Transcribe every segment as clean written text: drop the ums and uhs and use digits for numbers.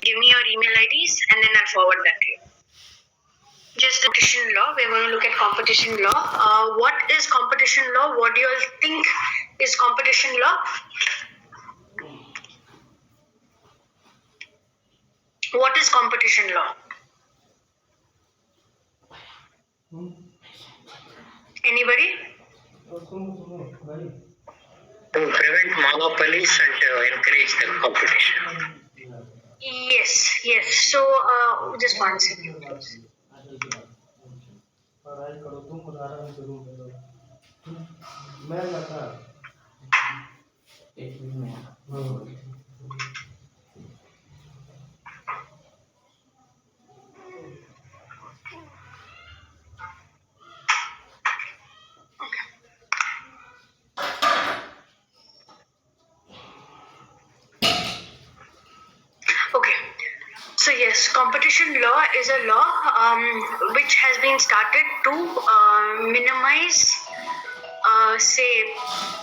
give me your email IDs and then I'll forward that to you. Just competition law. We're going to look at competition law. What is competition law? What do you all think is competition law? What is competition law? Anybody? To prevent monopolies and to encourage the competition. Yes. So, just one second. Okay. So yes, competition law is a law which has been started to minimize, say,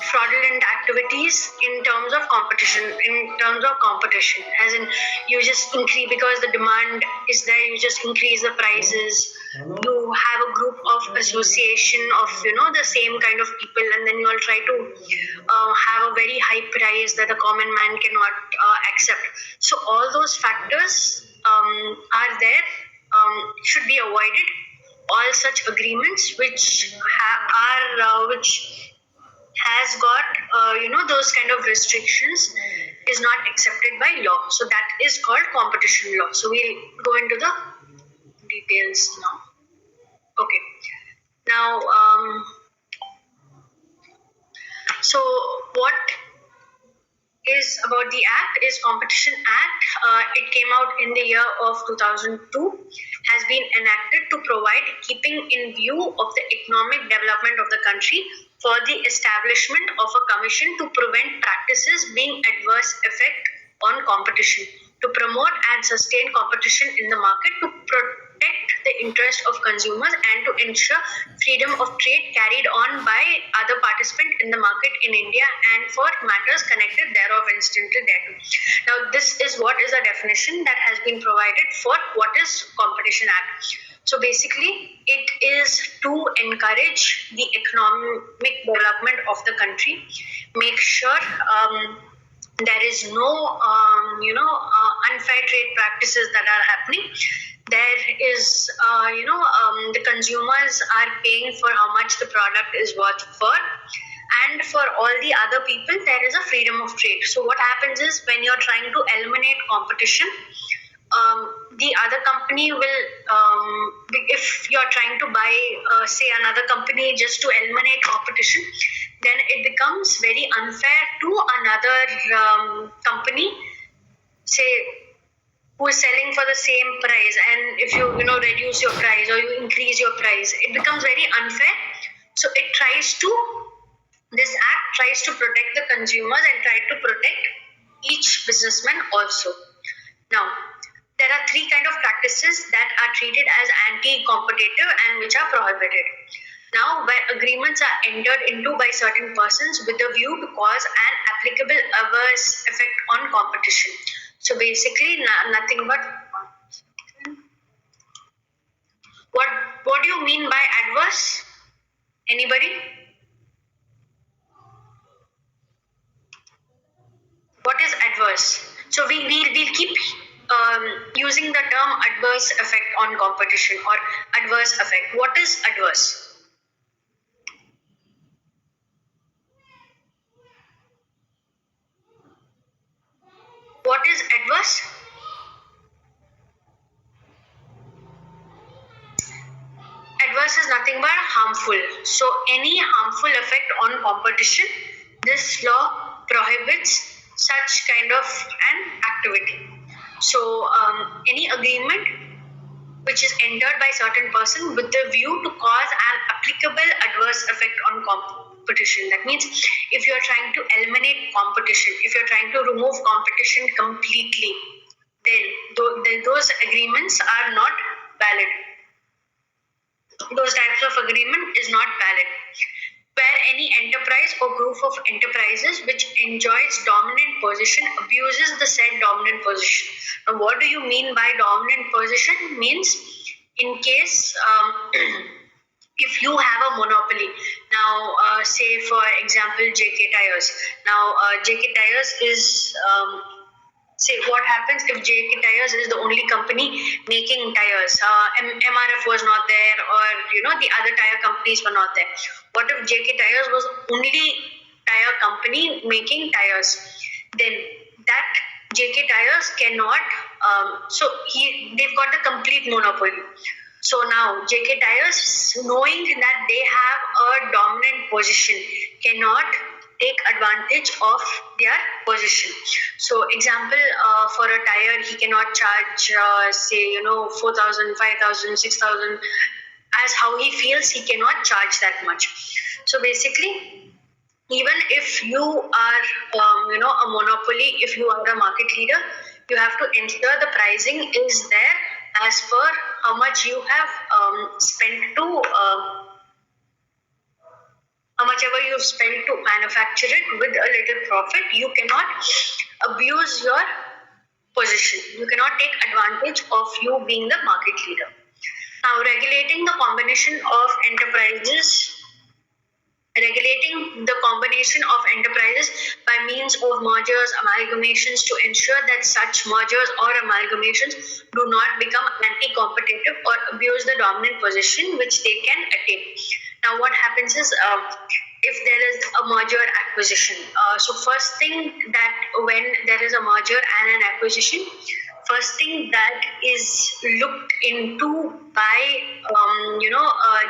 fraudulent activities in terms of competition. As in, you just increase because the demand is there. You just increase the prices. You have a group of association of the same kind of people, and then you all try to have a very high price that the common man cannot accept. So all those factors are there, should be avoided. All such agreements which has got those kind of restrictions is not accepted by law. So that is called competition law. So we'll go into the details now. Okay. Now, so what is about the act is Competition Act. It came out in the year of 2002, has been enacted to provide keeping in view of the economic development of the country for the establishment of a commission to prevent practices being adverse effect on competition, to promote and sustain competition in the market, to protect the interest of consumers, and to ensure freedom of trade carried on by other participants in the market in India, and for matters connected thereof incidentally thereto. Now, this is what is a definition that has been provided for what is Competition Act. So basically, it is to encourage the economic development of the country, make sure there is no unfair trade practices that are happening. There is the consumers are paying for how much the product is worth for, and for all the other people there is a freedom of trade. So what happens is, when you're trying to eliminate competition, the other company will, if you're trying to buy say another company just to eliminate competition, then it becomes very unfair to another company, say, who is selling for the same price, and if you reduce your price or you increase your price, it becomes very unfair. So this act tries to protect the consumers and try to protect each businessman also. Now, there are three kind of practices that are treated as anti-competitive and which are prohibited. Now, where agreements are entered into by certain persons with a view to cause an applicable adverse effect on competition. So basically, nothing but what do you mean by adverse? Anybody? What is adverse? So we'll keep using the term adverse effect on competition or adverse effect. What is adverse? What is adverse? Adverse is nothing but harmful. So any harmful effect on competition, this law prohibits such kind of an activity. So any agreement which is entered by certain person with the view to cause an applicable adverse effect on competition. That means if you are trying to eliminate competition, if you are trying to remove competition completely, then those agreements are not valid. Those types of agreement is not valid. where any enterprise or group of enterprises which enjoys dominant position abuses the said dominant position. Now, what do you mean by dominant position? Means in case if you have a monopoly. Now, say for example, JK Tires. Now, JK Tires is say what happens if JK Tires is the only company making tires. MRF was not there, or the other tire companies were not there. What if JK Tires was only tire company making tires? Then that JK Tires cannot. They've got the complete monopoly. So now JK Tires, knowing that they have a dominant position, cannot take advantage of their position. So example, for a tire, he cannot charge, say, 4,000, 5,000, 6,000, as how he feels, he cannot charge that much. So basically, even if you are, a monopoly, if you are a market leader, you have to ensure the pricing is there as per how much you have spent to how much ever you've spent to manufacture it with a little profit. You cannot abuse your position. You cannot take advantage of you being the market leader. Now, regulating the combination of enterprises by means of mergers, amalgamations, to ensure that such mergers or amalgamations do not become anti-competitive or abuse the dominant position which they can attain. Now, what happens is, if there is a merger acquisition, so first thing that when there is a merger and an acquisition, first thing that is looked into by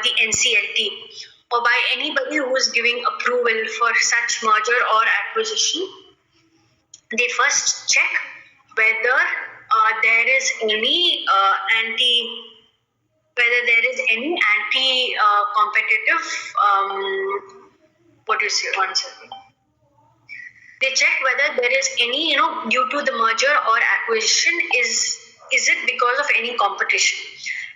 the NCLT or by anybody who is giving approval for such merger or acquisition, they first check whether there is any competitive what do you say? One second. They check whether there is any, due to the merger or acquisition, is it because of any competition.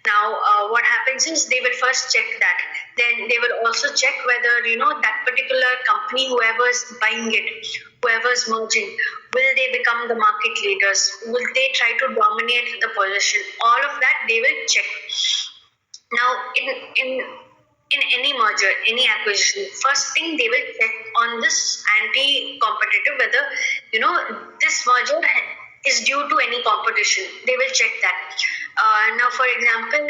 Now, what happens is they will first check that. Then they will also check whether, that particular company, whoever's buying it, whoever's merging, will they become the market leaders? Will they try to dominate the position? All of that they will check. Now, in any merger, any acquisition, first thing they will check on this anti-competitive, whether this merger is due to any competition. They will check that. Now, for example,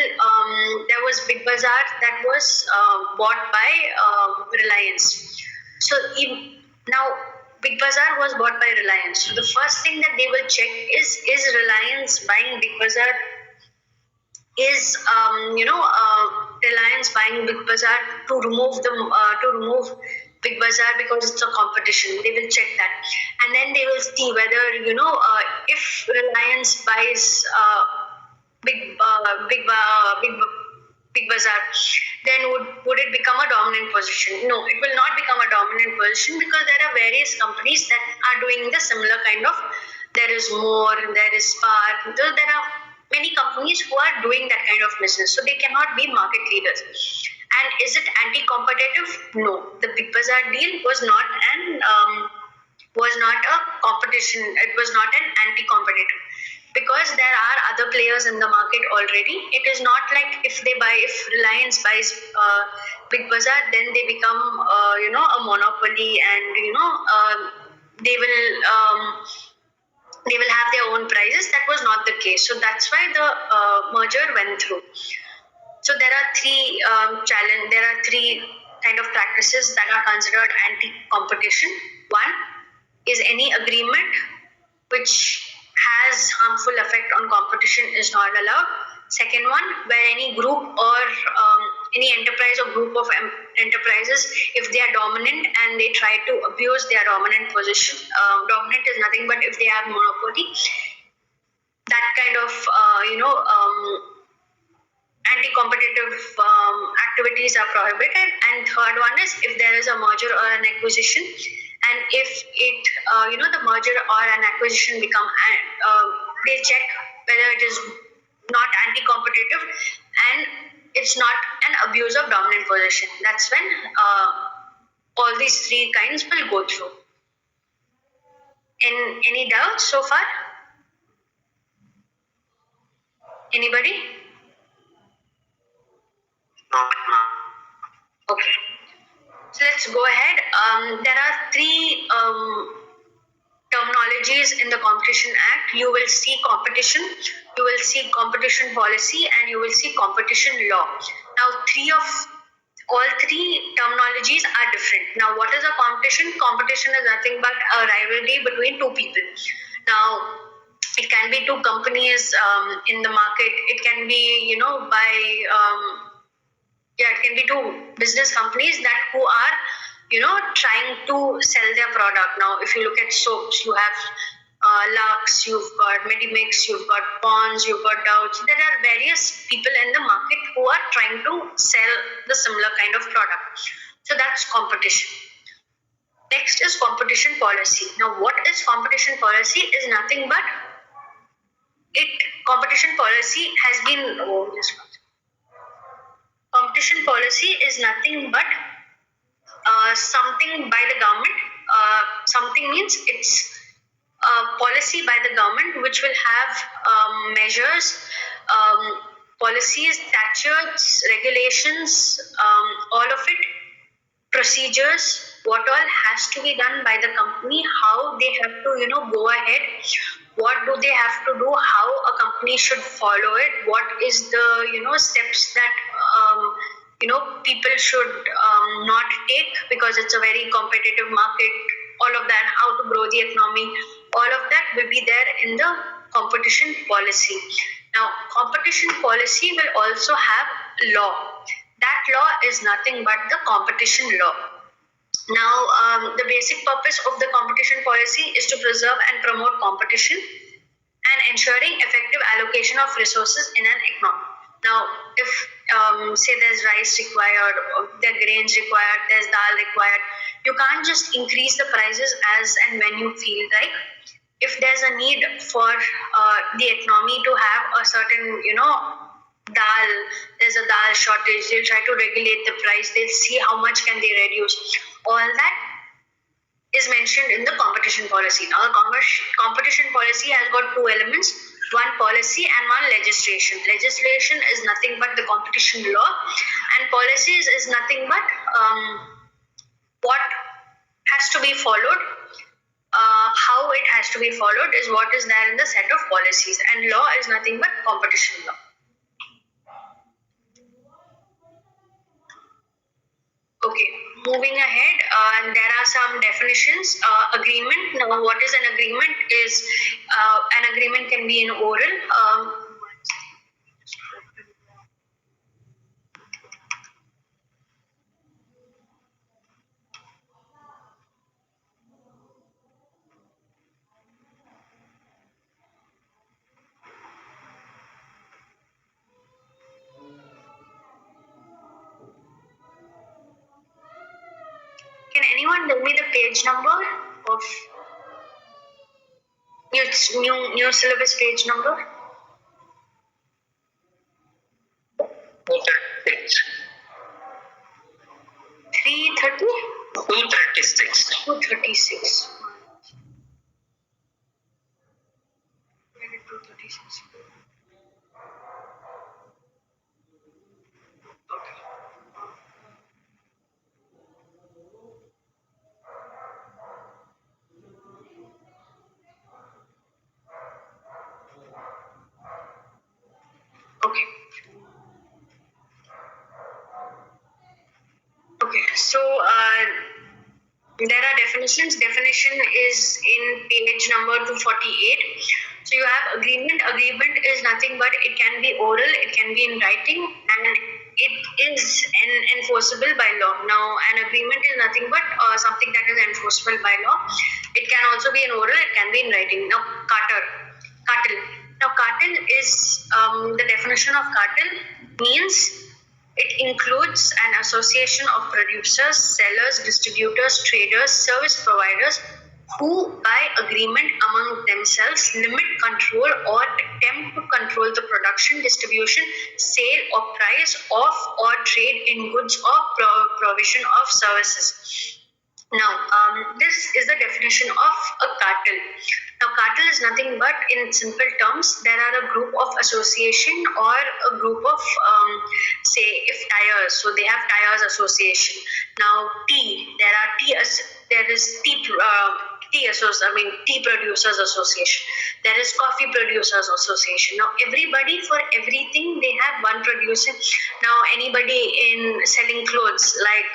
there was Big Bazaar that was bought by Reliance. So now Big Bazaar was bought by Reliance. So the first thing that they will check is Reliance buying Big Bazaar? Is Reliance buying Big Bazaar to remove Big Bazaar because it's a competition? They will check that, and then they will see whether if Reliance buys Big Bazaar, then would it become a dominant position? No, it will not become a dominant position, because there are various companies that are doing the similar kind of. There is More, there is Spar. There are many companies who are doing that kind of business, so they cannot be market leaders. And is it anti-competitive? No, the Big Bazaar deal was not a competition. It was not an anti-competitive, because there are other players in the market already. It is not like if Reliance buys Big Bazaar, then they become a monopoly, and they will have their own prices. That was not the case. So that's why the merger went through. So there are three kind of practices that are considered anti-competition. One is any agreement which has harmful effect on competition is not allowed. Second one, where any group or any enterprise or group of enterprises, if they are dominant and they try to abuse their dominant position, dominant is nothing but if they have monopoly, that kind of anti-competitive activities are prohibited. And third one is if there is a merger or an acquisition, and if the merger or an acquisition become they check whether it is not anti-competitive and it's not an abuse of dominant position. That's when all these three kinds will go through. Any doubts so far? Anybody? Okay. So let's go ahead. There are three terminologies in the Competition Act. You will see competition, you will see competition policy, and you will see competition law. Now, all three terminologies are different. Now, what is a competition? Competition is nothing but a rivalry between two people. Now, it can be two companies in the market. It can be, by it can be two business companies that who are trying to sell their product. Now if you look at soaps, you have Lux, you've got Medimix, you've got Pond's, you've got Dow's. There are various people in the market who are trying to sell the similar kind of product. So that's competition. Next is competition policy. Now what is competition policy? Is nothing but competition policy has been competition policy is nothing but something by the government. Something means it's a policy by the government which will have measures, policies, statutes, regulations, all of it, procedures, what all has to be done by the company, how they have to go ahead, what do they have to do, how a company should follow it, what is the steps that people should not take, because it's a very competitive market. All of that, how to grow the economy, all of that will be there in the competition policy. Now competition policy will also have law. That law is nothing but the competition law. Now, the basic purpose of the competition policy is to preserve and promote competition and ensuring effective allocation of resources in an economy. Now, if say there's rice required, or there grains required, there's dal required, you can't just increase the prices as and when you feel like. If there's a need for the economy to have a certain, dal, there's a dal shortage, they'll try to regulate the price, they'll see how much can they reduce. All that is mentioned in the competition policy. Now, the competition policy has got two elements, one policy and one legislation. Legislation is nothing but the competition law, and policies is nothing but what has to be followed. How it has to be followed is what is there in the set of policies, and law is nothing but competition law. Okay, moving ahead, there are some definitions. Agreement. Now, what is an agreement? Is an agreement can be in oral. Can anyone tell me the page number of new syllabus page number? 236. 330? 236. 236. 236. Okay. Okay. So there are definitions. Definition is in page number 248. So you have agreement. Agreement is nothing but it can be oral, it can be in writing, and it is enforceable by law. Now, an agreement is nothing but something that is enforceable by law. It can also be in oral, it can be in writing. Now, cartel. Now, cartel is the definition of cartel means it includes an association of producers, sellers, distributors, traders, service providers who, by agreement among themselves, limit, control, or attempt to control the production, distribution, sale, or price of or trade in goods or provision of services. Now, this is the definition of a cartel. Now, cartel is nothing but, in simple terms, there are a group of association or a group of, say, if tires, so they have tires association. Now, tea, there is tea producers association. There is coffee producers association. Now, everybody, for everything, they have one producer. Now, anybody in selling clothes like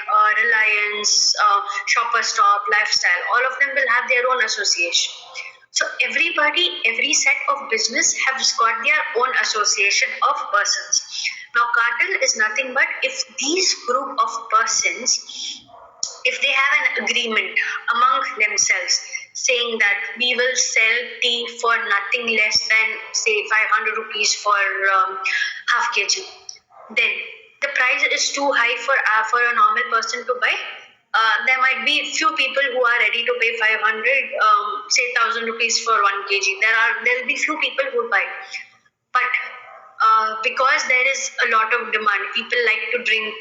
Reliance, Shopper Stop, Lifestyle, all of them will have their own association. So everybody, every set of business has got their own association of persons. Now, cartel is nothing but if these group of persons, if they have an agreement among themselves saying that we will sell tea for nothing less than, say, 500 rupees for half kg, then the price is too high for a normal person to buy. There might be few people who are ready to pay 500, say 1,000 rupees for 1 kg. There'll be few people who buy, but because there is a lot of demand, people like to drink,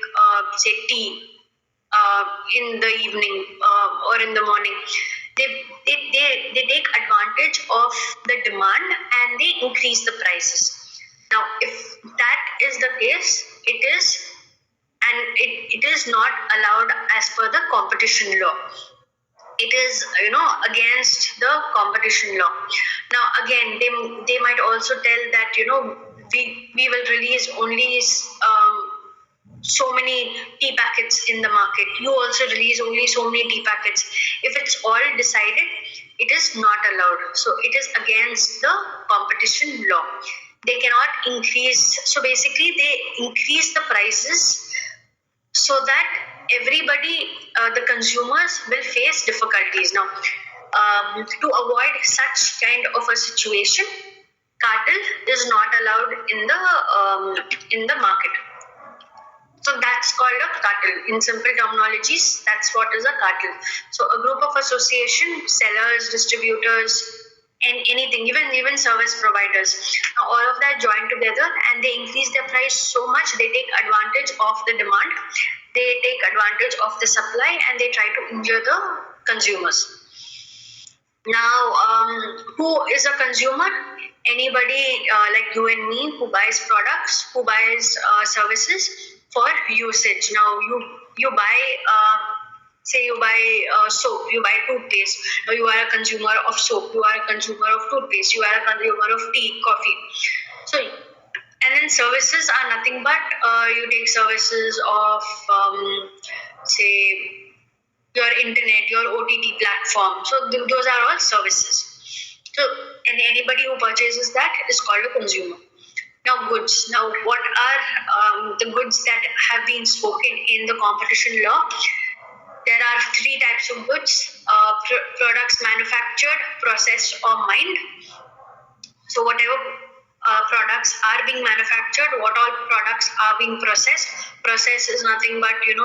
say, tea in the evening or in the morning. They take advantage of the demand and they increase the prices. Now, if that is the case, it is not allowed as per the competition law. It is, against the competition law. Now, again, they might also tell that, we will release only so many tea packets in the market. You also release only so many tea packets. If it's all decided, it is not allowed. So it is against the competition law. They cannot increase. So basically, they increase the prices so that everybody, the consumers, will face difficulties. Now, to avoid such kind of a situation, cartel is not allowed in the market. So that's called a cartel. In simple terminologies, that's what is a cartel. So a group of association, sellers, distributors, and anything, even service providers, all of that join together and they increase their price so much, they take advantage of the demand, they take advantage of the supply, and they try to injure the consumers. Now, who is a consumer? Anybody like you and me who buys products, who buys services for usage. Now, you buy, say you buy soap, you buy toothpaste. Now, you are a consumer of soap, you are a consumer of toothpaste, you are a consumer of tea, coffee. So, and then services are nothing but you take services of, say, your internet, your OTT platform. So those are all services. So, and anybody who purchases that is called a consumer. Now, goods. Now, what are the goods that have been spoken in the competition law? There are three types of goods: products manufactured, processed, or mined. So, whatever products are being manufactured, what all products are being processed. Process is nothing but your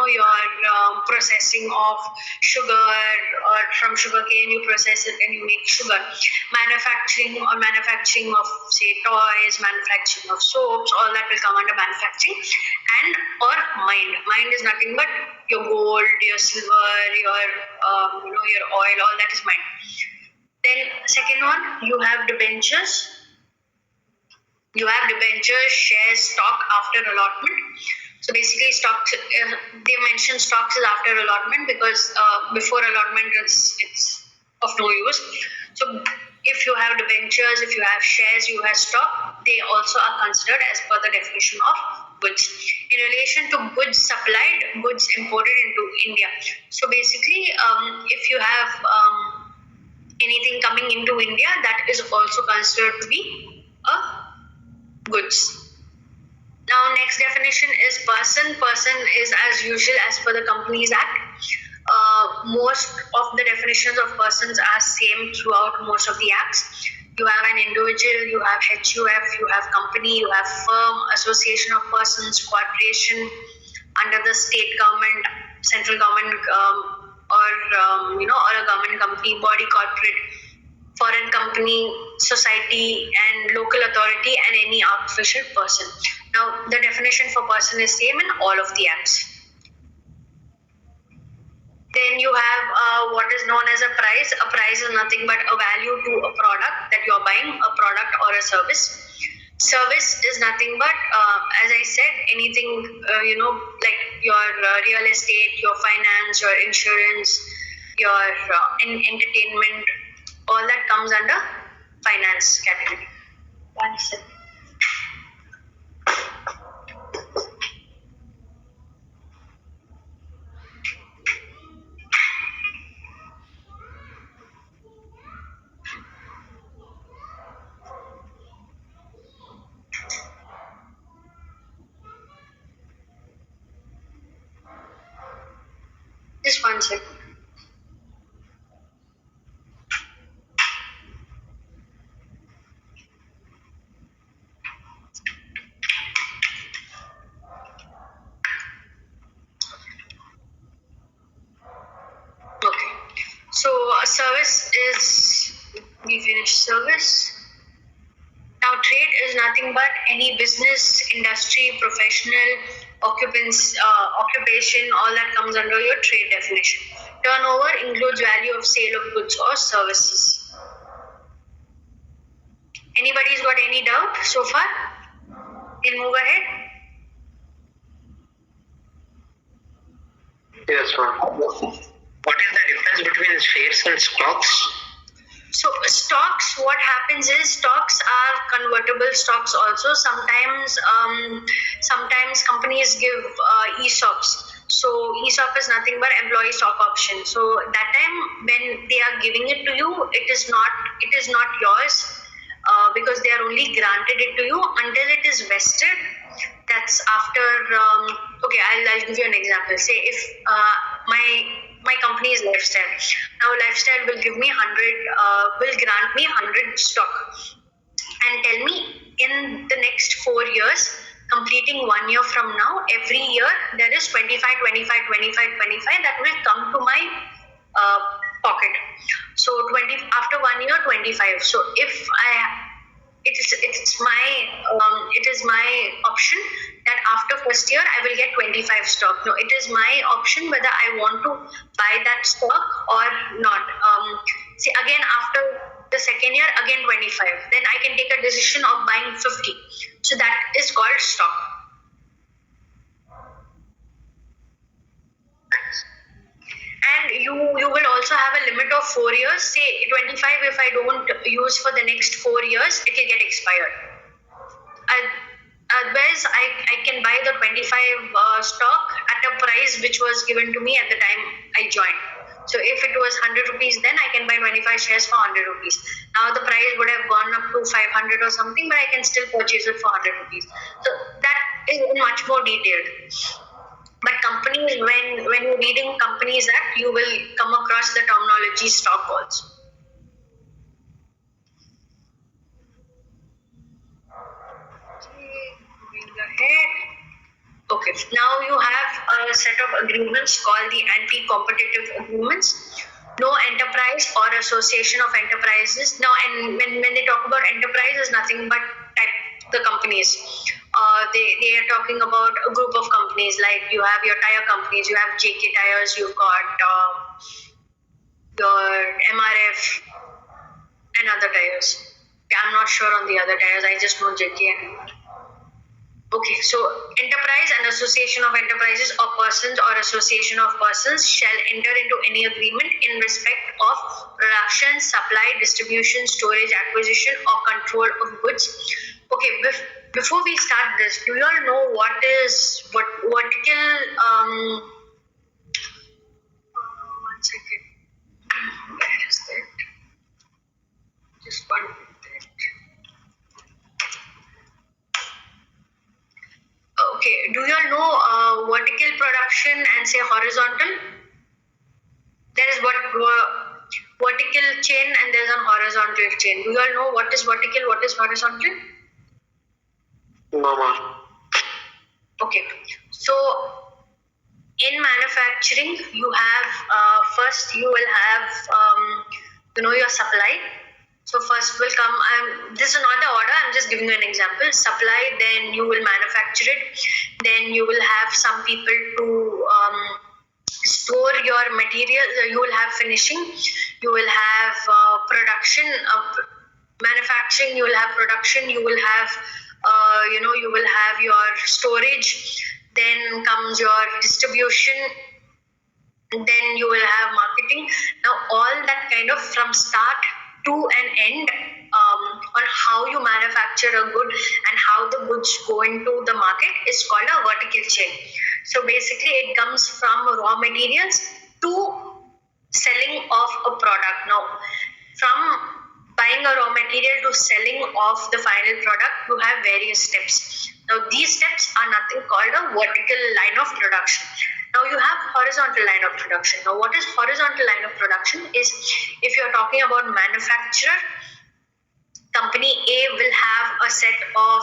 processing of sugar, or from sugar cane you process it and you make sugar. Manufacturing of, say, toys, manufacturing of soaps, all that will come under manufacturing. And or mined is nothing but your gold, your silver, your oil, all that is mined. Then second one, you have debentures. You have debentures, shares, stock after allotment. So basically, stocks, they mention stocks is after allotment because before allotment it's of no use. So if you have debentures, if you have shares, you have stock, they also are considered as per the definition of goods. In relation to goods supplied, goods imported into India. So basically, if you have anything coming into India, that is also considered to be a goods. Now, next definition is person. Person is as usual as per the Companies Act. Most of the definitions of persons are same throughout most of the acts. You have an individual, you have HUF, you have company, you have firm, association of persons, corporation under the state government, central government, or a government company, body corporate, foreign company, society, and local authority, and any artificial person. Now, the definition for person is same in all of the acts. Then you have what is known as a price. A price is nothing but a value to a product that you're buying, a product or a service. Service is nothing but, as I said, anything, like your real estate, your finance, your insurance, your entertainment, all that comes under finance category. One second. Just one second. Okay. So a service is, we finished service. Now trade is nothing but any business, industry, professional, occupation, all that comes under your trade definition. Turnover includes value of sale of goods or services. Anybody's got any doubt so far? We'll move ahead. Yes, ma'am. What is the difference between shares and stocks? So stocks, what happens is stocks are convertible stocks also. Sometimes companies give ESOPs. So ESOP is nothing but employee stock option. So that time when they are giving it to you, it is not yours, because they are only granted it to you until it is vested. That's after. Okay, I'll give you an example. Say if my company is Lifestyle. Now Lifestyle will give me 100, will grant me 100 stock, and tell me in the next 4 years, completing 1 year from now, every year there is 25, 25, 25, 25 that will come to my pocket. So 20 after 1 year, 25. So if it is my option that after first year I will get 25 stock. No, it is my option whether I want to buy that stock or not. See, again after the second year, again 25. Then I can take a decision of buying 50. So that is called stock. And you will also have a limit of 4 years. Say 25, if I don't use for the next 4 years, it will get expired. Otherwise, I can buy the 25 stock at a price which was given to me at the time I joined. So if it was 100 rupees, then I can buy 25 shares for 100 rupees. Now the price would have gone up to 500 or something, but I can still purchase it for 100 rupees. So that is much more detailed. But companies, when you're reading Companies Act, you will come across the terminology stock also. Okay, now you have a set of agreements called the anti-competitive agreements. No enterprise or association of enterprises. Now, and when they talk about enterprise, is nothing but the companies. They are talking about a group of companies, like you have your tire companies, you have JK Tires, you've got your MRF and other tires. Yeah, I'm not sure on the other tires, I just know JK and MRF. Okay, so enterprise and association of enterprises or persons or association of persons shall enter into any agreement in respect of production, supply, distribution, storage, acquisition, or control of goods. Okay, before we start this, do you all know what vertical? One second. Where is that? Just one minute. Okay, do you all know vertical production and say horizontal? There is vertical chain and there is a horizontal chain. Do you all know what is vertical, what is horizontal? No, ma'am. Okay, so in manufacturing, you have first you will have your supply. So first will come, this is not the order, I'm just giving you an example. Supply, then you will manufacture it, then you will have some people to store your material, you will have finishing, you will have production, manufacturing, you will have production, you will have you will have your storage, then comes your distribution, then you will have marketing. Now all that kind of from start to an end, on how you manufacture a good and how the goods go into the market is called a vertical chain. So basically it comes from raw materials to selling of a product. Now from buying a raw material to selling of the final product, you have various steps. Now these steps are nothing called a vertical line of production. Now you have horizontal line of production. Now what is horizontal line of production is, if you're talking about manufacturer, company A will have a set of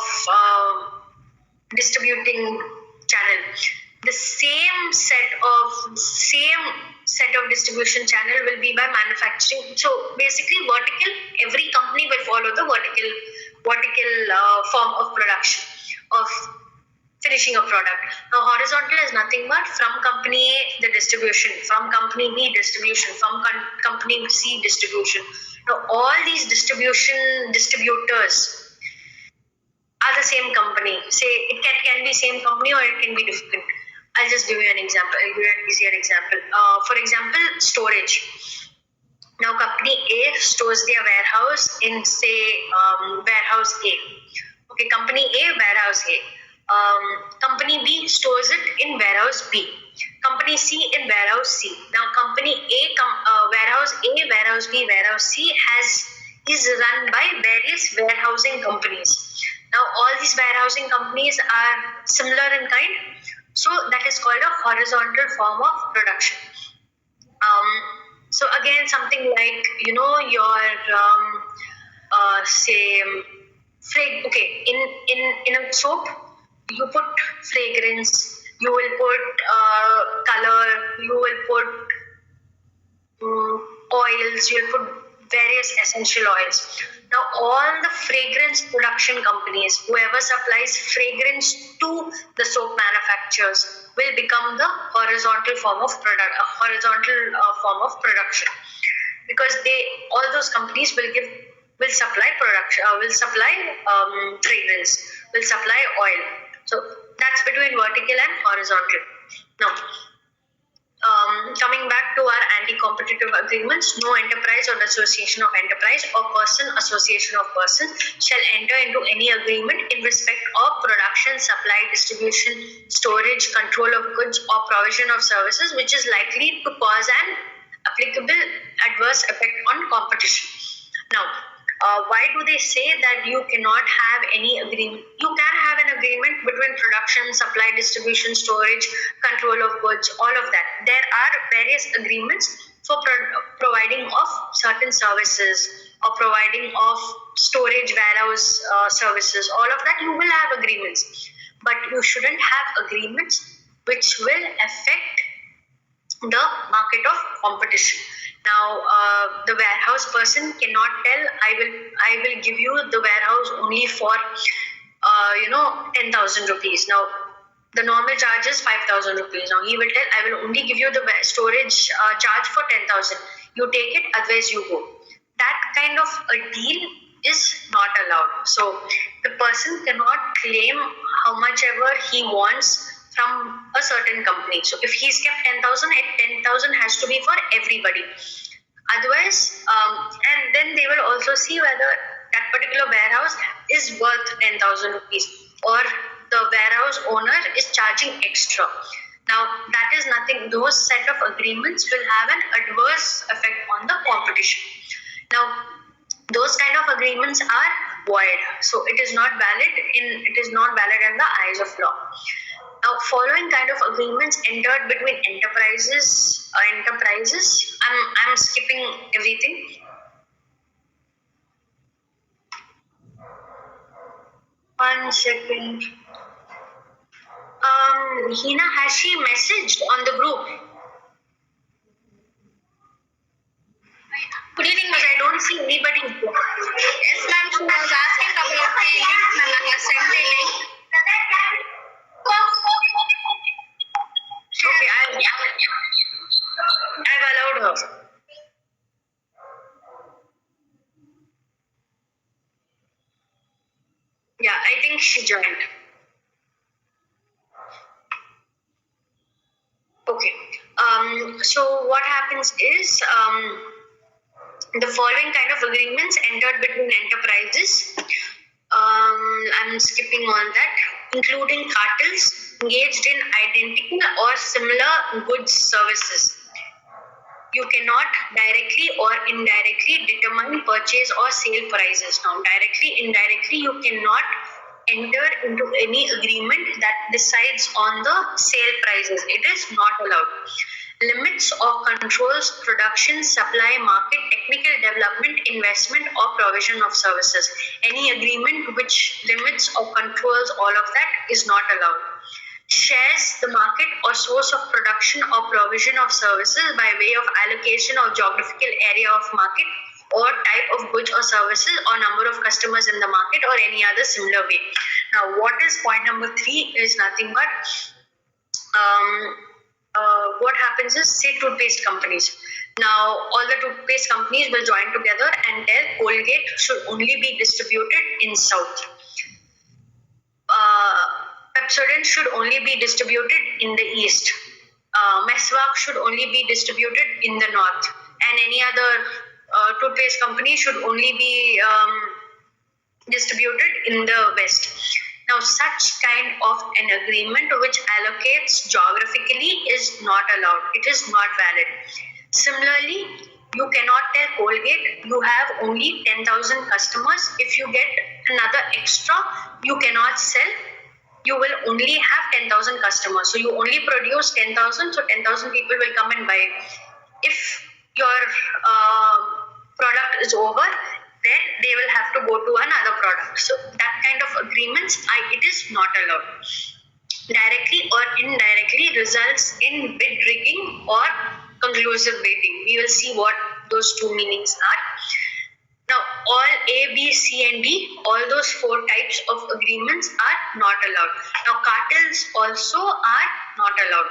distributing channel. The same set of distribution channel will be by manufacturing. So basically vertical, every company will follow the vertical form of production of finishing a product. Now horizontal is nothing but from company A the distribution, from company B distribution, from company C distribution. Now all these distributors are the same company. Say it can be same company or it can be different. I'll just give you an example. I'll give you an easier example. For example, storage. Now company A stores their warehouse in say warehouse A. Okay, company A, warehouse A. Company B stores it in warehouse B. Company C in warehouse C. Now company A, warehouse A, warehouse B, warehouse C is run by various warehousing companies. Now all these warehousing companies are similar in kind, so that is called a horizontal form of production. So again, something like your say okay, in a soap you put fragrance, you will put color, you will put oils, you'll put various essential oils. Now all the fragrance production companies, whoever supplies fragrance to the soap manufacturers, will become the horizontal form of production, because all those companies will supply production, will supply fragrance, will supply oil. So that's between vertical and horizontal. Now coming back to our anti-competitive agreements, no enterprise or association of enterprise or person association of person shall enter into any agreement in respect of production, supply, distribution, storage, control of goods or provision of services which is likely to cause an applicable adverse effect on competition. Now why do they say that you cannot have any agreement? You can have an agreement between production, supply, distribution, storage, control of goods, all of that. There are various agreements for providing of certain services or providing of storage, warehouse services. All of that you will have agreements, but you shouldn't have agreements which will affect the market of competition. Now the warehouse person cannot tell, I will give you the warehouse only for 10,000 rupees. Now the normal charge is 5,000 rupees. Now he will tell, I will only give you the storage charge for 10,000. You take it, otherwise you go. That kind of a deal is not allowed. So the person cannot claim how much ever he wants from a certain company. So if he's kept 10,000, 10,000 has to be for everybody. Otherwise, and then they will also see whether that particular warehouse is worth 10,000 rupees or the warehouse owner is charging extra. Now that is nothing. Those set of agreements will have an adverse effect on the competition. Now those kind of agreements are void. So it is not valid in the eyes of law. Now, following kind of agreements entered between enterprises. I'm skipping everything. One second. Hina, has she messaged on the group? Good evening, but I don't see anybody. Yes, ma'am. She was asking about the link, and I have sent the link. Okay, joint. Okay. So what happens is the following kind of agreements entered between enterprises. I'm skipping on that, including cartels engaged in identical or similar goods services. You cannot directly or indirectly determine purchase or sale prices. Now, directly, indirectly, you cannot enter into any agreement that decides on the sale prices. It is not allowed. Limits or controls production, supply, market, technical development, investment, or provision of services. Any agreement which limits or controls all of that is not allowed. Shares the market or source of production or provision of services by way of allocation of geographical area of market or type of goods or services or number of customers in the market or any other similar way. Now, what is point number 3 is nothing but what happens is, say, toothpaste companies. Now, all the toothpaste companies will join together and tell Colgate should only be distributed in South. Pepsodent should only be distributed in the East. Meswak should only be distributed in the North. And any other toothpaste company should only be distributed in the West. Now, such kind of an agreement which allocates geographically is not allowed. It is not valid. Similarly, you cannot tell Colgate you have only 10,000 customers. If you get another extra, you cannot sell. You will only have 10,000 customers. So you only produce 10,000, so 10,000 people will come and buy it. If your product is over, then they will have to go to another product. So that kind of agreements, it is not allowed. Directly or indirectly results in bid rigging or conclusive bidding. We will see what those two meanings are. Now, all A, B, C, and D, all those 4 types of agreements are not allowed. Now, cartels also are not allowed.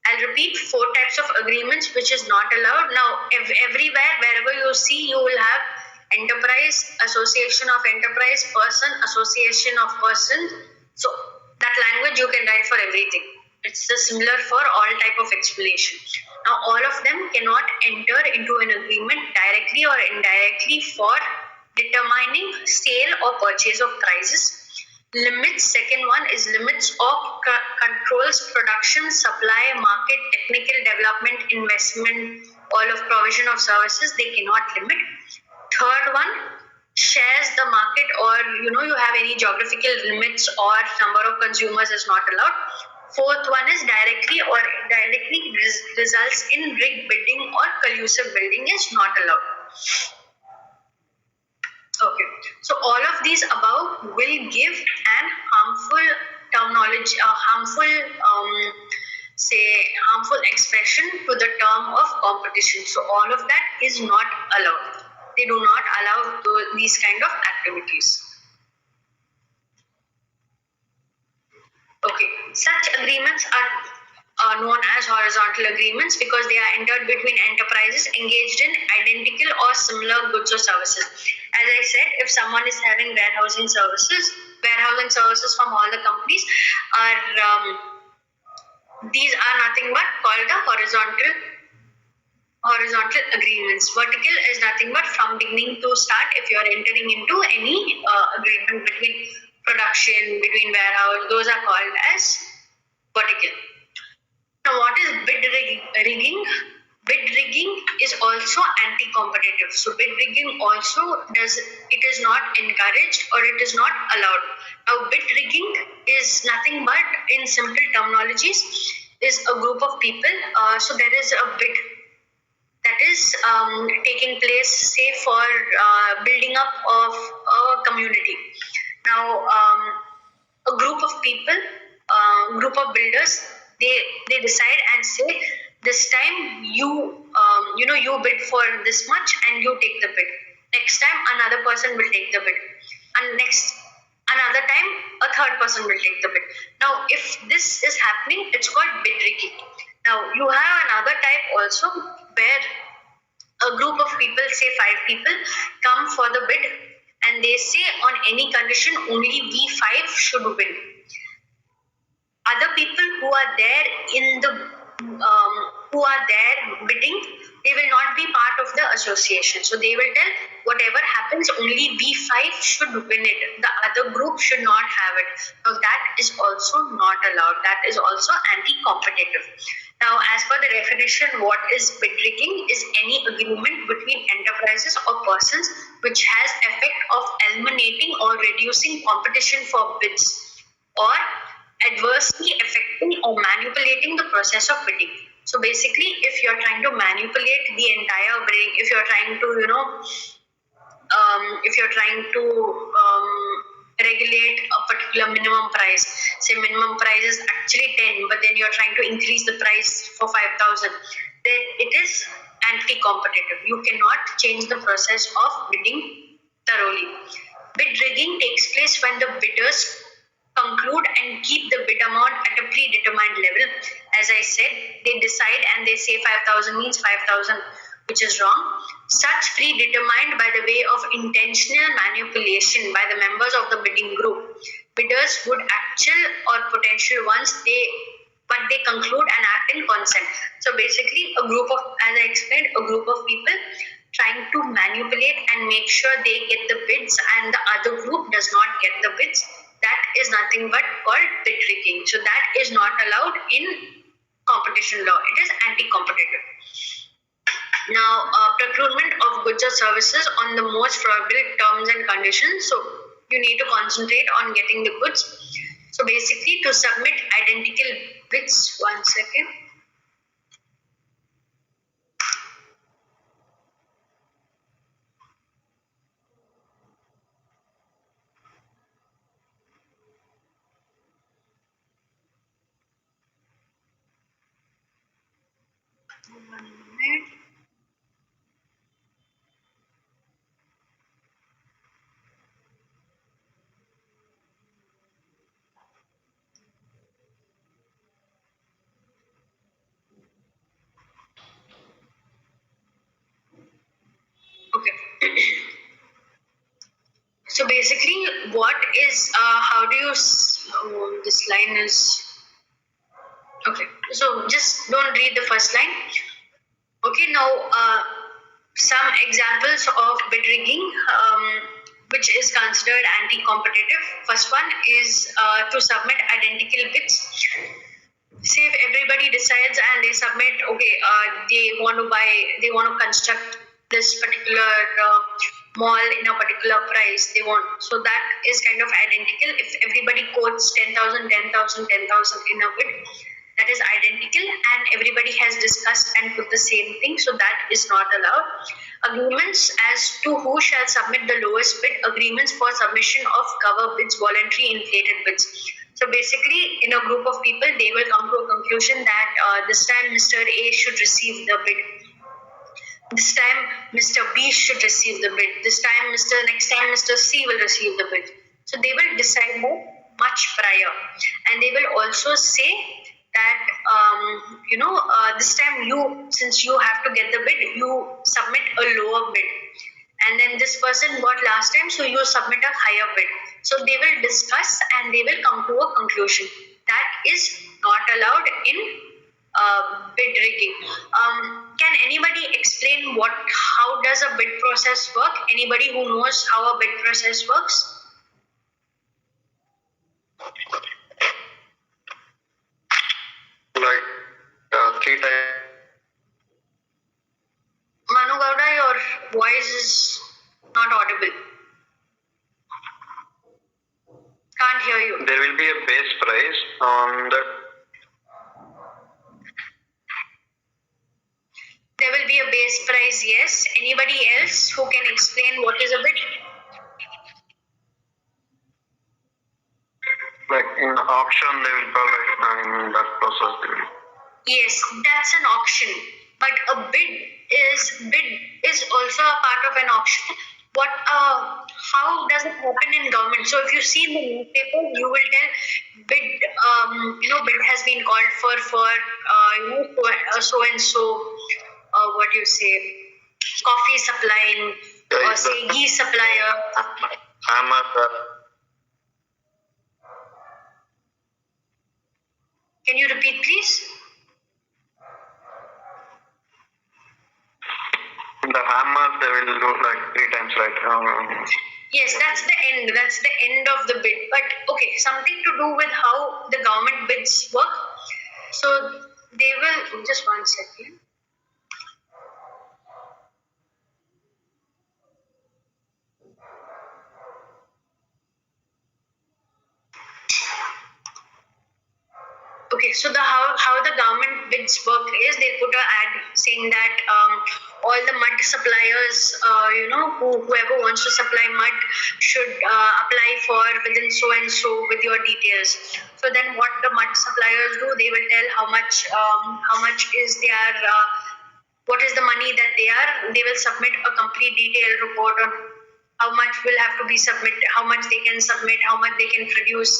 I'll repeat 4 types of agreements which is not allowed. Now, everywhere, wherever you see, you will have enterprise, association of enterprise, person, association of person. So, that language you can write for everything. It's similar for all type of explanation. Now, all of them cannot enter into an agreement directly or indirectly for determining sale or purchase of prices. Limits, second one is limits of controls production, supply, market, technical development, investment, all of provision of services, they cannot limit. Third one, shares the market, or you have any geographical limits or number of consumers is not allowed. Fourth one is directly or indirectly results in rigged bidding or collusive bidding is not allowed. Okay, so all of these above will give an harmful terminology, harmful expression to the term of competition. So all of that is not allowed. They do not allow these kind of activities. Okay, such agreements are known as horizontal agreements because they are entered between enterprises engaged in identical or similar goods or services. As I said, if someone is having warehousing services from all the companies these are nothing but called the horizontal agreements. Vertical is nothing but from beginning to start. If you are entering into any agreement between production, between warehouse, those are called as vertical. Now, what is bid rigging? Bid rigging is also anti-competitive. So, bid rigging also it is not encouraged or it is not allowed. Now, bid rigging is nothing but, in simple terminologies, is a group of people. So, there is a bid that is taking place, say, for building up of a community. Now, a group of people, group of builders, they decide and say, this time you bid for this much and you take the bid. Next time another person will take the bid, and another time a third person will take the bid. Now, if this is happening, it's called bid rigging. Now, you have another type also where a group of people, say 5 people, come for the bid and they say on any condition only we five should win. Other people who are there in the who are there bidding, they will not be part of the association. So they will tell whatever happens, only we five should win it. The other group should not have it. Now that is also not allowed. That is also anti-competitive. Now, as per the definition, what is bid rigging is any agreement between enterprises or persons which has effect of eliminating or reducing competition for bids, or adversely affecting or manipulating the process of bidding. So basically, if you're trying to manipulate the entire bidding, if you're trying to, regulate a particular minimum price, say minimum price is actually 10, but then you're trying to increase the price for 5,000, then it is anti-competitive. You cannot change the process of bidding thoroughly. Bid rigging takes place when the bidders conclude and keep the bid amount at a predetermined level. As I said, they decide and they say 5,000 means 5,000, which is wrong. Such predetermined by the way of intentional manipulation by the members of the bidding group. Bidders would actual or potential ones, but they conclude and act in consent. So basically, a group of, as I explained, a group of people trying to manipulate and make sure they get the bids and the other group does not get the bids. That is nothing but called bid rigging. So that is not allowed in competition law. It is anti-competitive. Now, procurement of goods or services on the most favorable terms and conditions. So you need to concentrate on getting the goods. So basically, to submit identical bids, one second. One minute. Okay. So basically, what is how do you? This line is okay. So just don't read the first line. Okay. Now, some examples of bid rigging, which is considered anti-competitive. First one is to submit identical bids. Say if everybody decides and they submit, okay, they want to construct this particular mall in a particular price. They want, so that is kind of identical. If everybody quotes 10,000, 10,000, 10,000 in a bid, that is identical, and everybody has discussed and put the same thing, so that is not allowed. Agreements as to who shall submit the lowest bid, agreements for submission of cover bids, voluntary inflated bids. So basically, in a group of people, they will come to a conclusion that this time Mr. A should receive the bid. This time Mr. B should receive the bid. Next time Mr. C will receive the bid. So they will decide much prior, and they will also say that this time since you have to get the bid, you submit a lower bid, and then this person got last time, so you submit a higher bid. So they will discuss and they will come to a conclusion. That is not allowed in bid rigging. Can anybody explain how does a bid process work? Anybody who knows how a bid process works? Like 3 times. Manu Gowda, your voice is not audible. Can't hear you. There will be a base price on the. There will be a base price, yes. Anybody else who can explain what is a bid? Like in auction, they will call it in that process. They will. Yes, that's an auction. But a bid is also a part of an auction. How does it happen in government? So if you see in the newspaper, you will tell bid has been called for so and so, what do you say, coffee supplying or say ghee supplier. I'm a Can you repeat, please? the hammer they will do like 3 times, right? Yes, that's the end. That's the end of the bid. But okay, something to do with how the government bids work. So they will just 1 second. Okay, so the how the government bids work is they put a ad saying that all the mud suppliers, whoever wants to supply mud should apply for within so and so with your details. So then, what the mud suppliers do, they will tell how much is their what is the money that they will submit a complete detailed report on how much will have to be submitted, how much they can submit, how much they can produce.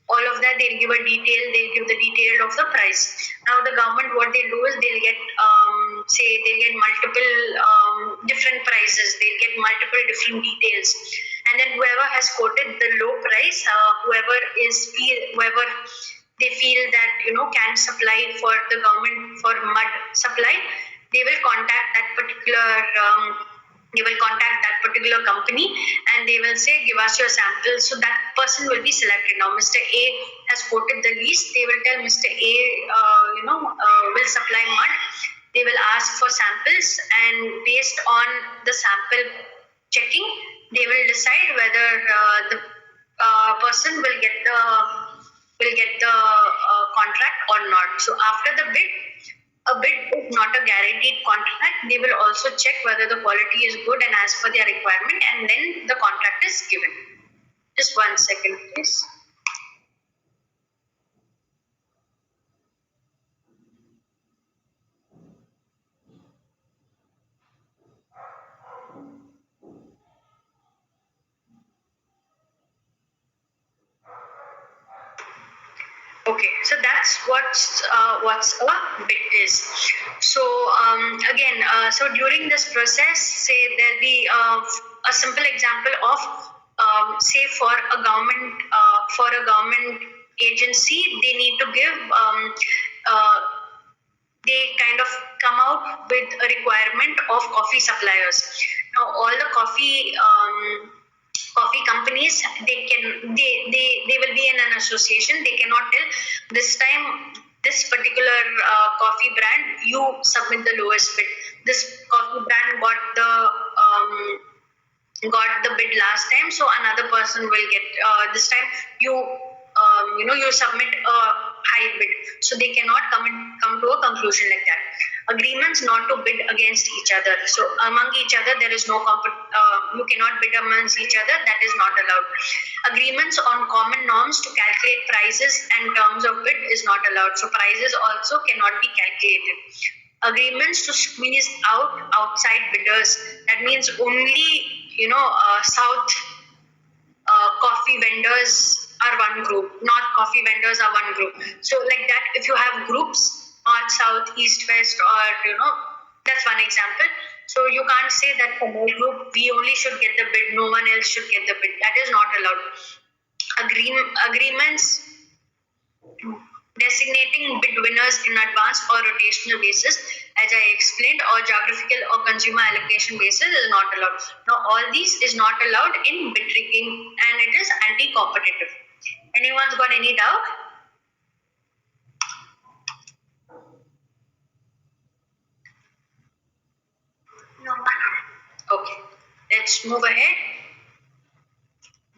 All of that they'll give they'll give the detail of the price. Now the government, what they do is they'll get they'll get multiple different prices, they'll get multiple different details, and then whoever has quoted the low price, whoever they feel that can supply for the government for mud supply, they will contact that particular company, and they will say, give us your samples. So that person will be selected. Now Mr. A has quoted the least, they will tell Mr. A will supply mud. They will ask for samples, and based on the sample checking, they will decide whether the person will get the contract or not. So after the bid, a bid is not a guaranteed contract. They will also check whether the quality is good and as per their requirement, and then the contract is given. Just 1 second, please. Okay, so that's what's a bid is. So again, so during this process, say there'll be a simple example of say for a government agency, they need to give they kind of come out with a requirement of coffee suppliers. Now all the coffee companies, they will be in an association. They cannot tell this time this particular coffee brand, you submit the lowest bid. This coffee brand got the bid last time, so another person will get this time you submit a high bid. So they cannot come to a conclusion like that. Agreements not to bid against each other. So among each other there is no you cannot bid amongst each other. That is not allowed. Agreements on common norms to calculate prices and terms of bid is not allowed. So prices also cannot be calculated. Agreements to squeeze out outside bidders. That means only south coffee vendors are one group, north coffee vendors are one group. So like that, if you have groups north, south, east, west, or that's one example. So you can't say that for my group we only should get the bid, no one else should get the bid. That is not allowed. Agreements designating bid winners in advance or rotational basis, as I explained, or geographical or consumer allocation basis is not allowed. Now, all these is not allowed in bid rigging, and it is anti-competitive. Anyone's got any doubt? No. Okay, let's move ahead.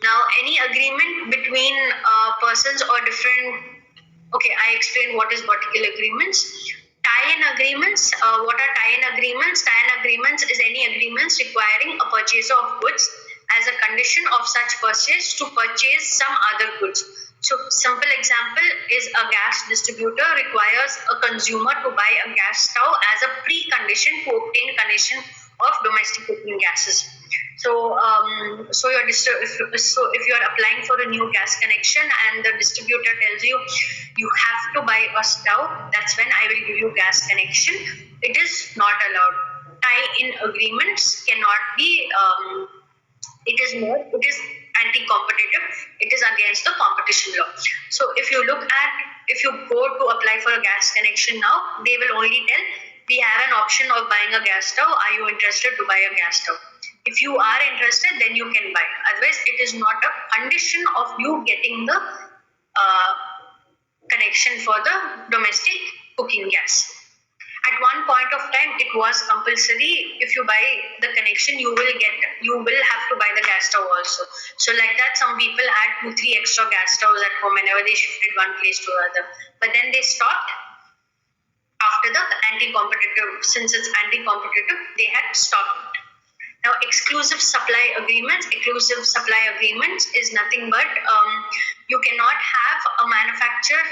Now, any agreement between persons or different. Okay, I explained what is vertical agreements. Tie-in agreements. What are tie-in agreements? Tie-in agreements is any agreements requiring a purchaser of goods as a condition of such purchase to purchase some other goods. So, simple example is a gas distributor requires a consumer to buy a gas stove as a precondition to obtain connection of domestic cooking gases. So, if you are applying for a new gas connection and the distributor tells you you have to buy a stove, that's when I will give you gas connection. It is not allowed. tie-in agreements cannot be. It is anti-competitive. It is against the competition law. So if you go to apply for a gas connection now, they will only tell, we have an option of buying a gas stove. Are you interested to buy a gas stove? If you are interested, then you can buy. Otherwise, it is not a condition of you getting the connection for the domestic cooking gas. At one point of time, it was compulsory. If you buy the connection, you will have to buy the gas stove also. So like that, some people had 2-3 extra gas stoves at home whenever they shifted one place to another. But then they stopped after the anti-competitive. Since it's anti-competitive, they had stopped. Now, exclusive supply agreements is nothing but you cannot have a manufacturer.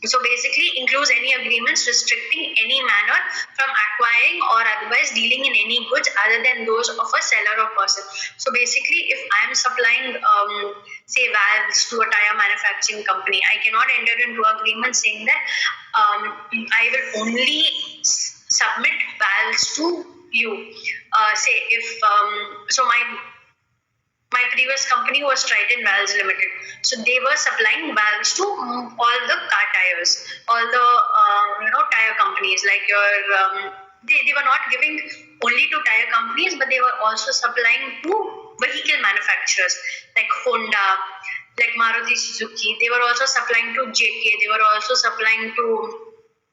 So basically, includes any agreements restricting any manner from acquiring or otherwise dealing in any goods other than those of a seller or person. So basically, if I am supplying, say, valves to a tire manufacturing company, I cannot enter into agreement saying that I will only submit valves to you. Say if so, my previous company was Triton Valves Limited. So they were supplying valves to all the car tires, all the tire companies. Like they were not giving only to tire companies, but they were also supplying to vehicle manufacturers like Honda, like Maruti Suzuki. They were also supplying to JK. They were also supplying to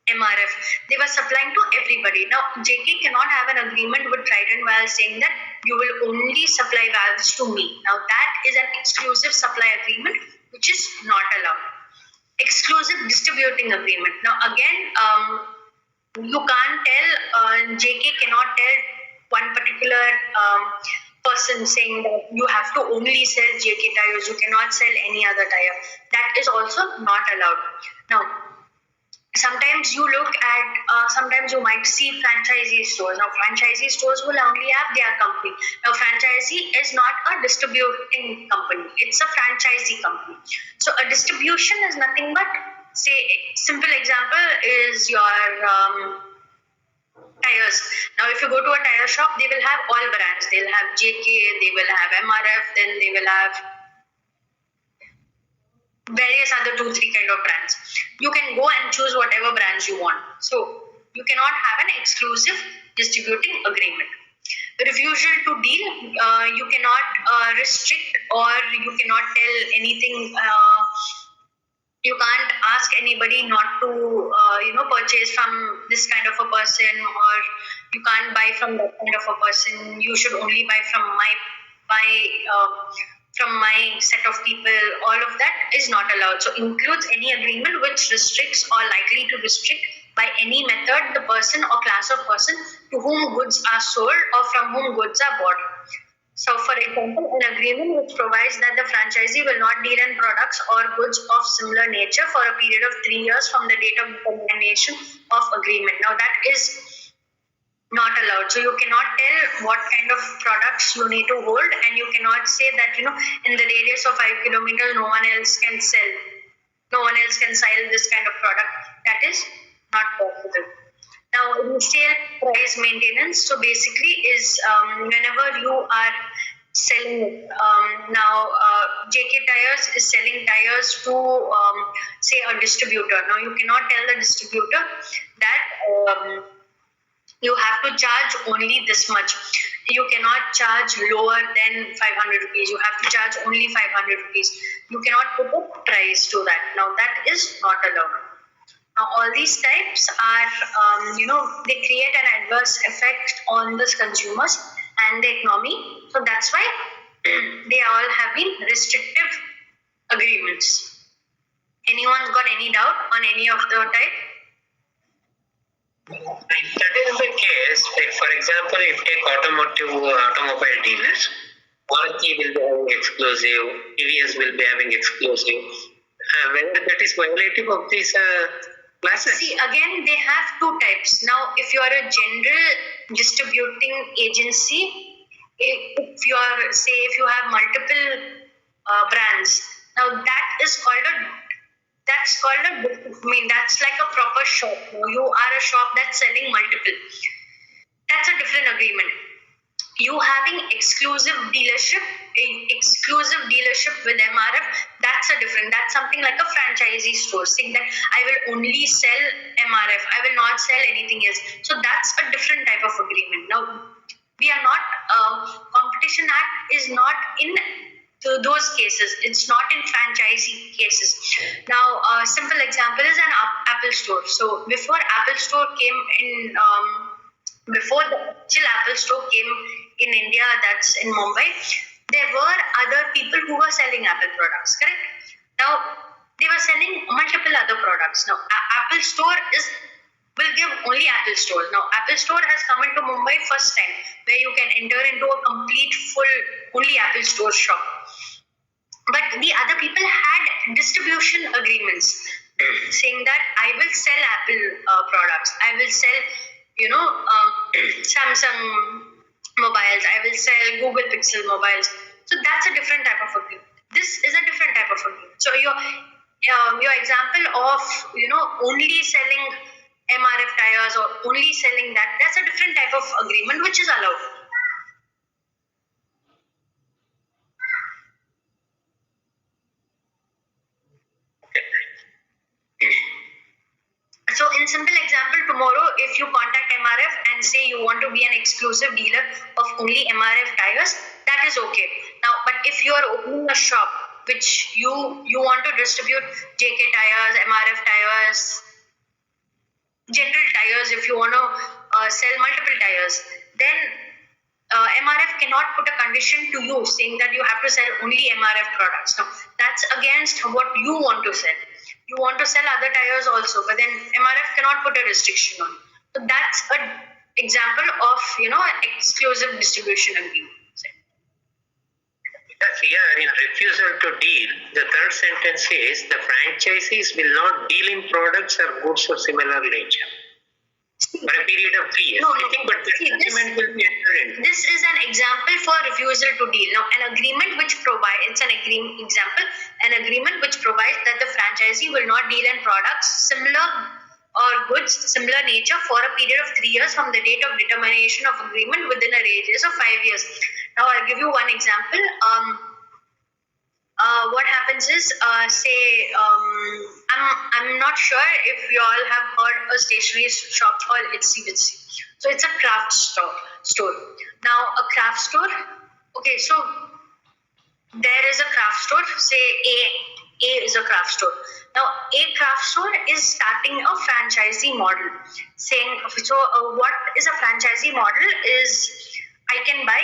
MRF. They were supplying to everybody. Now, JK cannot have an agreement with Triton Valves saying that you will only supply valves to me. Now, that is an exclusive supply agreement, which is not allowed. Exclusive distributing agreement. Now, again, you can't tell, JK cannot tell one particular person saying that you have to only sell JK tires, you cannot sell any other tire. That is also not allowed. Now, sometimes you sometimes you might see franchisee stores. Now, franchisee stores will only have their company. Now, franchisee is not a distributing company. It's a franchisee company. So, a distribution is nothing but, say, simple example is your tires. Now, if you go to a tire shop, they will have all brands. They'll have JK, they will have MRF, then they will have various other 2-3 kind of brands. You can go and choose whatever brands you want. So you cannot have an exclusive distributing agreement. Refusal to deal, you cannot restrict or you cannot tell anything. You can't ask anybody not to purchase from this kind of a person, or you can't buy from that kind of a person. You should only buy from my set of people. All of that is not allowed. So includes any agreement which restricts or likely to restrict by any method the person or class of person to whom goods are sold or from whom goods are bought. So, for example, an agreement which provides that the franchisee will not deal in products or goods of similar nature for a period of 3 years from the date of termination of agreement. Now, that is not allowed. So, you cannot tell what kind of products you need to hold, and you cannot say that, in the radius of 5 kilometers, no one else can sell. No one else can sell this kind of product. That is not possible. Now, resale price maintenance. So basically, is whenever you are selling JK Tires is selling tires to say a distributor. Now, you cannot tell the distributor that you have to charge only this much. You cannot charge lower than 500 rupees. You have to charge only 500 rupees. You cannot put a price to that. Now, that is not allowed. Now, all these types are, they create an adverse effect on the consumers and the economy. So that's why they all have been restrictive agreements. Anyone's got any doubt on any of the type? If that is the case, like for example, if take automobile dealers, Maruti will be having exclusive, TVS will be having exclusive. Whether that is violative of these classes? See, again, they have two types. Now, if you are a general distributing agency, if you have multiple brands, now that's like a proper shop. You are a shop that's selling multiple. That's a different agreement. You having exclusive dealership with MRF, that's a different. That's something like a franchisee store saying that I will only sell MRF. I will not sell anything else. So that's a different type of agreement. Now we are not. Competition Act is not in those cases. It's not in franchisee cases. Now, a simple example is an Apple store. So before Apple store came in. Before the actual Apple store came in India, that's in Mumbai, there were other people who were selling Apple products, correct? Now, they were selling multiple other products. Now, Apple store will give only Apple stores. Now, Apple store has come into Mumbai first time, where you can enter into a complete full only Apple store shop. But the other people had distribution agreements saying that I will sell Apple products. I will sell Samsung mobiles. I will sell Google Pixel mobiles. So that's a different type of agreement. This is a different type of agreement. So your example of only selling MRF tires or only selling that's a different type of agreement which is allowed. So in simple example, tomorrow if you contact MRF and say you want to be an exclusive dealer of only MRF tires, that is okay. Now, but if you are opening a shop which you want to distribute JK tires, MRF tires, general tires, if you want to sell multiple tires, then MRF cannot put a condition to you saying that you have to sell only MRF products. Now, that's against what you want to sell. You want to sell other tires also, but then MRF cannot put a restriction on. So that's an example of exclusive distribution agreement. Because here in refusal to deal, the third sentence says the franchisees will not deal in products or goods of similar nature for a period of 3 years. No. But the agreement will be entered into. This is an example for refusal to deal. Now, an agreement which provides, it's an agreement which provides that the franchisee will not deal in products similar or goods similar nature for a period of 3 years from the date of determination of agreement within a radius of 5 years. Now, I'll give you one example. What happens is, I'm not sure if you all have heard a stationery shop called icsi. So it's a craft store. Now, a craft store. Okay, so there is a craft store. Say A is a craft store. Now, a craft store is starting a franchisee model. Saying what is a franchisee model is I can buy.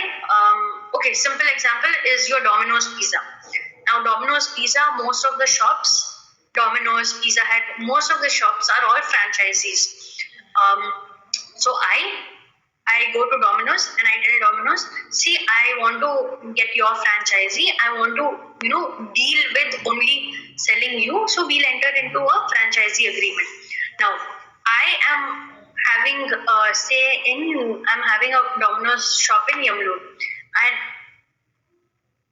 Simple example is your Domino's Pizza. Now, Domino's Pizza, most of the shops, Domino's, Pizza Hut, most of the shops are all franchisees. So I go to Domino's and I tell Domino's, see, I want to get your franchisee. I want to, deal with only selling you. So we'll enter into a franchisee agreement. Now, I am having, I'm having a Domino's shop in Yamloor, and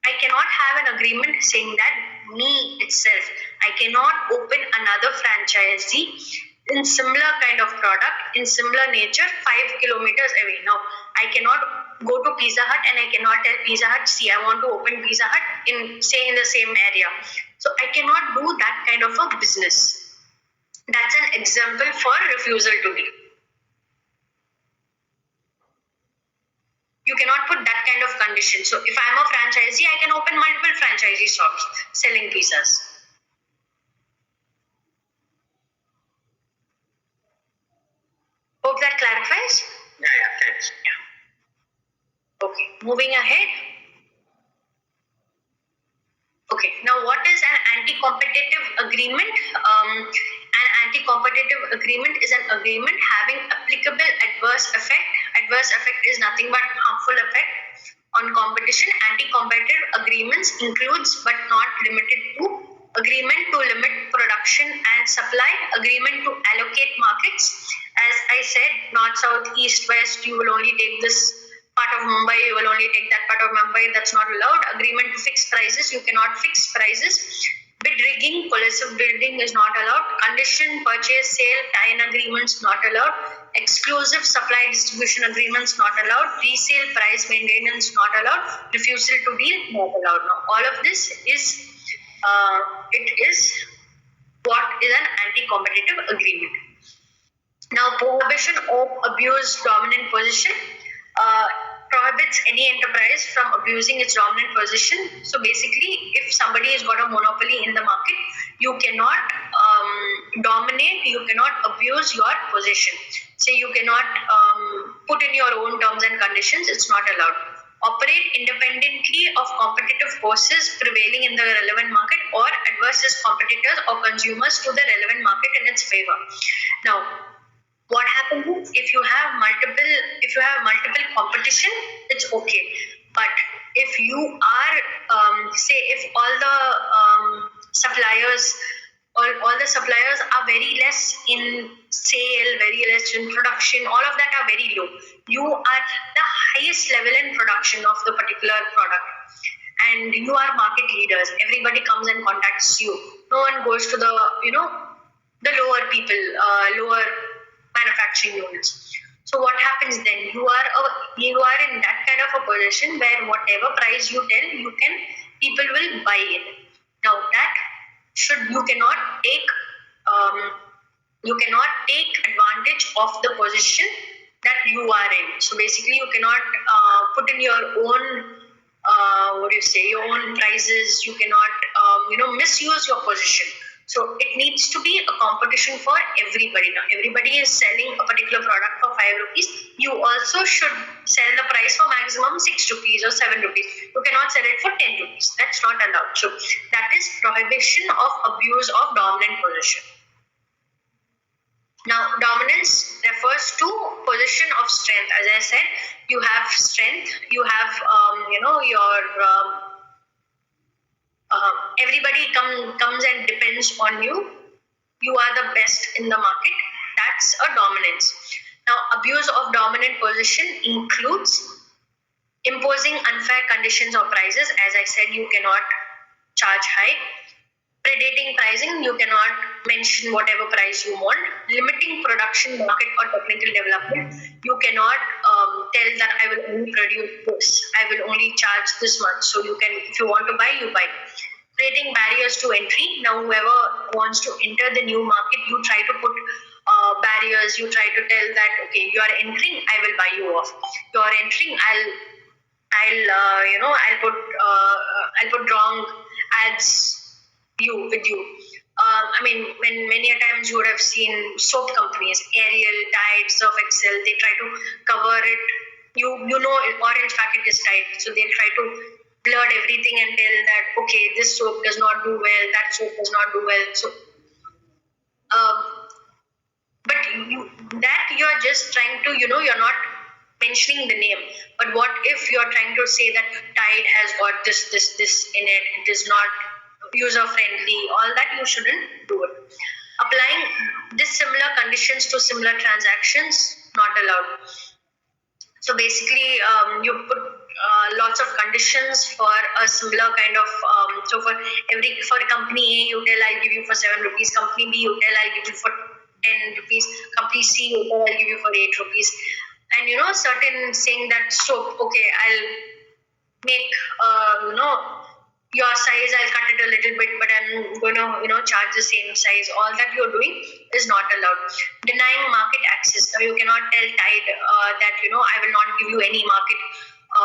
I cannot have an agreement saying that me itself, I cannot open another franchisee in similar kind of product, in similar nature, 5 kilometers away. Now, I cannot go to Pizza Hut and I cannot tell Pizza Hut, see, I want to open Pizza Hut in the same area. So I cannot do that kind of a business. That's an example for refusal to deal. You cannot put that kind of condition. So if I'm a franchisee, I can open multiple franchisee shops selling pizzas. Hope that clarifies. Yeah, thanks. Okay, moving ahead. Okay, now what is an anti-competitive agreement? An anti-competitive agreement is an agreement having applicable adverse effect. Adverse effect is nothing but harmful effect on competition. Anti-competitive agreements includes but not limited to agreement to limit production and supply, agreement to allocate markets. As I said, north, south, east, west, you will only take this part of Mumbai, you will only take that part of Mumbai, that's not allowed. Agreement to fix prices, you cannot fix prices. Bid rigging, coercive bidding is not allowed. Condition, purchase, sale, tie-in agreements not allowed. exclusive supply distribution agreements not allowed, resale price maintenance not allowed, refusal to deal not allowed. Now, all of this is it is what is an anti-competitive agreement. Now, prohibition of abuse dominant position prohibits any enterprise from abusing its dominant position. So basically, if somebody has got a monopoly in the market, you cannot dominate, you cannot abuse your position. Say you cannot put in your own terms and conditions, it's not allowed. Operate independently of competitive forces prevailing in the relevant market or adverse competitors or consumers to the relevant market in its favor. Now, what happens is if you have multiple competition, it's okay. But if you are say if all the suppliers all the suppliers are very less in sale, very less in production, all of that are very low. You are the highest level in production of the particular product, and you are market leaders. Everybody comes and contacts you. No one goes to the the lower people, lower manufacturing units. So what happens then? You are in that kind of a position where whatever price you tell, people will buy it. Now that you cannot take advantage of the position that you are in. So basically, you cannot put in your own your own prices. You cannot misuse your position. So it needs to be a competition for everybody. Now everybody is selling a particular product for 5 rupees. You also should sell the price for maximum 6 rupees or 7 rupees. You cannot sell it for 10 rupees. That's not allowed. So that is prohibition of abuse of dominant position. Now, dominance refers to position of strength. As I said, you have strength. You have your everybody comes and depends on you. You are the best in the market. That's a dominance. Now, abuse of dominant position includes imposing unfair conditions or prices. As I said, you cannot charge high. Predating pricing, you cannot mention whatever price you want. Limiting production, market, or technical development, you cannot tell that I will only produce this, I will only charge this much. So you can, if you want to buy, you buy. Creating barriers to entry. Now, whoever wants to enter the new market, you try to put barriers. You try to tell that, okay, you are entering, I will buy you off. You are entering, I'll put wrong ads with you. I mean, when many a times you would have seen soap companies, Ariel, Tide, Surf Excel, they try to cover it. You know, orange packet is Tide, so they'll try to blur everything and tell that, okay, this soap does not do well, that soap does not do well. So, but you're just trying to, you're not mentioning the name. But what if you're trying to say that Tide has got this in it? It is not user friendly. All that you shouldn't do it. Applying dissimilar conditions to similar transactions, not allowed. So basically, you put lots of conditions for a similar kind of. So for company A, you tell I'll give you for 7 rupees. Company B, you tell I'll give you for 10 rupees. Company C, you tell I'll give you for 8 rupees. And certain saying that soap, okay, I'll make your size, I'll cut it a little bit, but I'm going to charge the same size. All that you're doing is not allowed. Denying market access. Now you cannot tell Tide that I will not give you any market.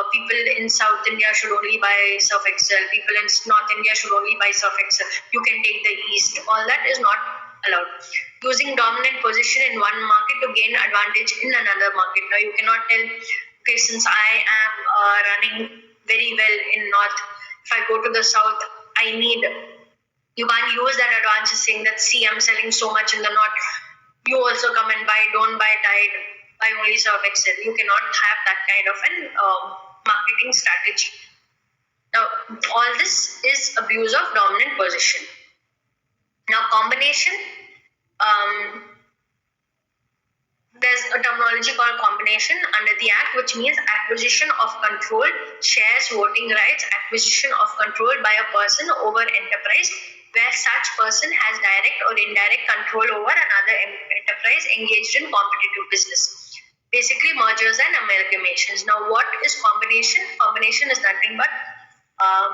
People in South India should only buy Surf Excel. People in North India should only buy Surf Excel. You can take the East. All that is not allowed. Using dominant position in one market to gain advantage in another market. Now you cannot tell, okay, since I am running very well in North, if I go to the South, you can't use that advantage saying that, see, I'm selling so much in the North. You also come and buy, don't buy Tide, buy only Surf Excel. You cannot have that kind of an marketing strategy. Now, all this is abuse of dominant position. Now, combination. There's a terminology called combination under the Act, which means acquisition of control, shares, voting rights, acquisition of control by a person over enterprise, where such person has direct or indirect control over another enterprise engaged in competitive business. Basically, mergers and amalgamations. Now, what is combination? Combination is nothing but